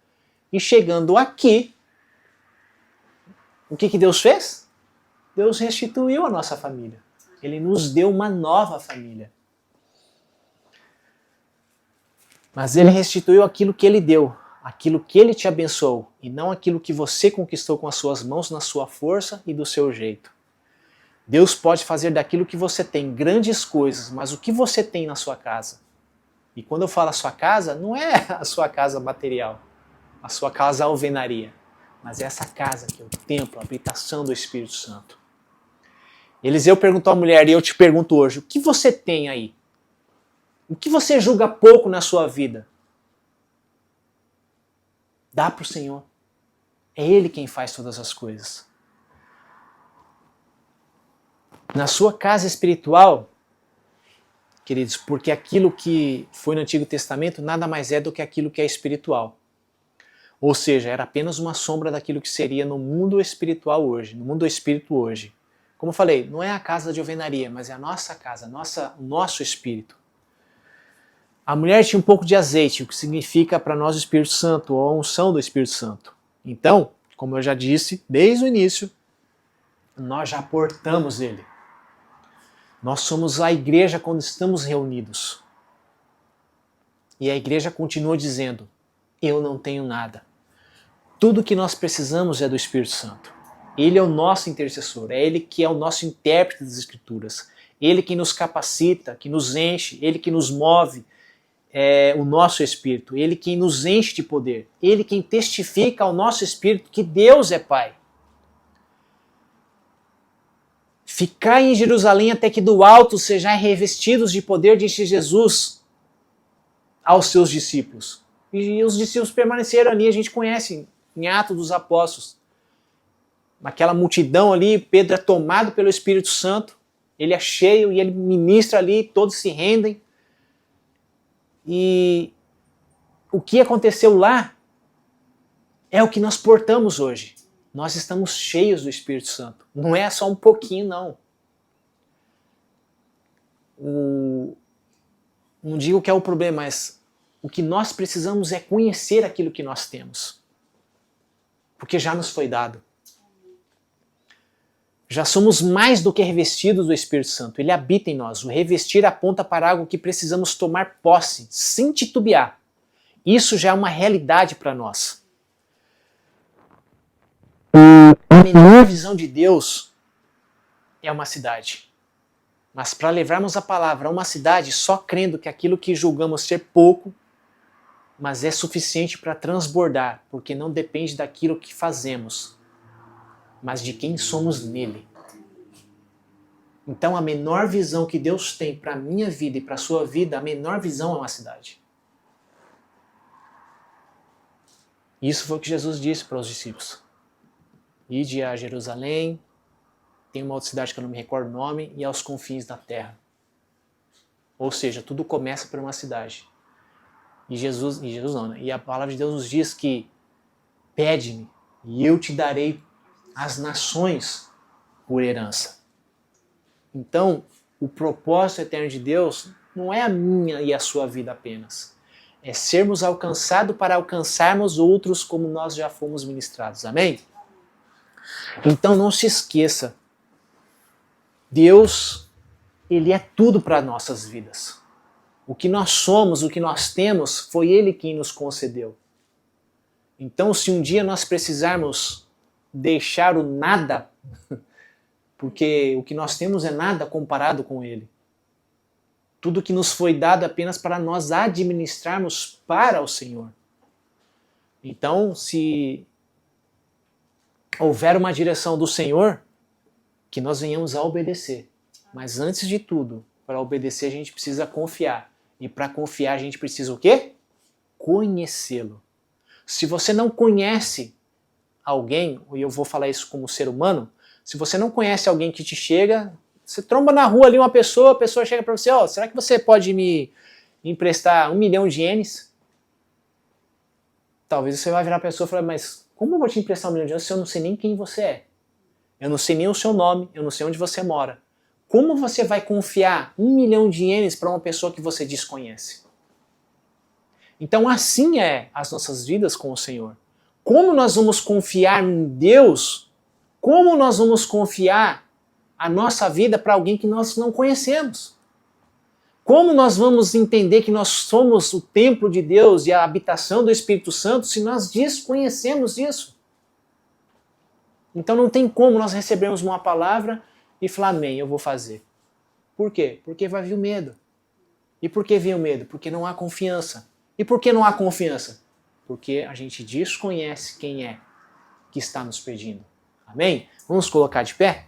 E chegando aqui, o que Deus fez? Deus restituiu a nossa família. Ele nos deu uma nova família. Mas Ele restituiu aquilo que Ele deu, aquilo que Ele te abençoou, e não aquilo que você conquistou com as suas mãos, na sua força e do seu jeito. Deus pode fazer daquilo que você tem grandes coisas, mas o que você tem na sua casa? E quando eu falo a sua casa, não é a sua casa material, a sua casa alvenaria, mas é essa casa que é o templo, a habitação do Espírito Santo. Eliseu perguntou à mulher, e eu te pergunto hoje, o que você tem aí? O que você julga pouco na sua vida? Dá para o Senhor. É Ele quem faz todas as coisas. Na sua casa espiritual, queridos, porque aquilo que foi no Antigo Testamento nada mais é do que aquilo que é espiritual. Ou seja, era apenas uma sombra daquilo que seria no mundo espiritual hoje, no mundo do espírito hoje. Como eu falei, não é a casa de alvenaria, mas é a nossa casa, o nosso espírito. A mulher tinha um pouco de azeite, o que significa para nós o Espírito Santo, ou a unção do Espírito Santo. Então, como eu já disse desde o início, nós já portamos ele. Nós somos a igreja quando estamos reunidos. E a igreja continua dizendo: eu não tenho nada. Tudo que nós precisamos é do Espírito Santo. Ele é o nosso intercessor, é Ele que é o nosso intérprete das Escrituras. Ele que nos capacita, que nos enche, Ele que nos move, o nosso espírito. Ele quem nos enche de poder. Ele quem testifica ao nosso espírito que Deus é Pai. Ficai em Jerusalém até que do alto sejais revestidos de poder, disse Jesus aos seus discípulos. E os discípulos permaneceram ali, a gente conhece em Atos dos Apóstolos. Naquela multidão ali, Pedro é tomado pelo Espírito Santo, ele é cheio e ele ministra ali, todos se rendem. E o que aconteceu lá é o que nós portamos hoje. Nós estamos cheios do Espírito Santo. Não é só um pouquinho, não. Não digo que é o problema, mas o que nós precisamos é conhecer aquilo que nós temos. Porque já nos foi dado. Já somos mais do que revestidos do Espírito Santo. Ele habita em nós. O revestir aponta para algo que precisamos tomar posse, sem titubear. Isso já é uma realidade para nós. A melhor visão de Deus é uma cidade. Mas para levarmos a palavra a uma cidade, só crendo que aquilo que julgamos ser pouco, mas é suficiente para transbordar, porque não depende daquilo que fazemos, mas de quem somos nele. Então a menor visão que Deus tem para a minha vida e para a sua vida, a menor visão é uma cidade. Isso foi o que Jesus disse para os discípulos. Ide a Jerusalém, tem uma outra cidade que eu não me recordo o nome, e aos confins da terra. Ou seja, tudo começa por uma cidade. E a palavra de Deus nos diz que pede-me e eu te darei as nações por herança. Então, o propósito eterno de Deus não é a minha e a sua vida apenas. É sermos alcançados para alcançarmos outros como nós já fomos ministrados. Amém? Então não se esqueça. Deus, Ele é tudo para nossas vidas. O que nós somos, o que nós temos, foi Ele quem nos concedeu. Então, se um dia nós precisarmos deixar o nada, porque o que nós temos é nada comparado com Ele. Tudo que nos foi dado apenas para nós administrarmos para o Senhor. Então, se houver uma direção do Senhor, que nós venhamos a obedecer. Mas antes de tudo, para obedecer a gente precisa confiar. E para confiar a gente precisa o quê? Conhecê-lo. Se você não conhece alguém, e eu vou falar isso como ser humano, se você não conhece alguém que te chega, você tromba na rua ali uma pessoa, a pessoa chega para você, ó, será que você pode me emprestar 1 milhão de ienes? Talvez você vai virar a pessoa e falar, mas como eu vou te emprestar 1 milhão de ienes se eu não sei nem quem você é? Eu não sei nem o seu nome, eu não sei onde você mora. Como você vai confiar 1 milhão de ienes para uma pessoa que você desconhece? Então assim é as nossas vidas com o Senhor. Como nós vamos confiar em Deus? Como nós vamos confiar a nossa vida para alguém que nós não conhecemos? Como nós vamos entender que nós somos o templo de Deus e a habitação do Espírito Santo se nós desconhecemos isso? Então não tem como nós recebermos uma palavra e falar, amém, eu vou fazer. Por quê? Porque vai vir o medo. E por que vem o medo? Porque não há confiança. E por que não há confiança? Porque a gente desconhece quem é que está nos pedindo. Amém? Vamos colocar de pé?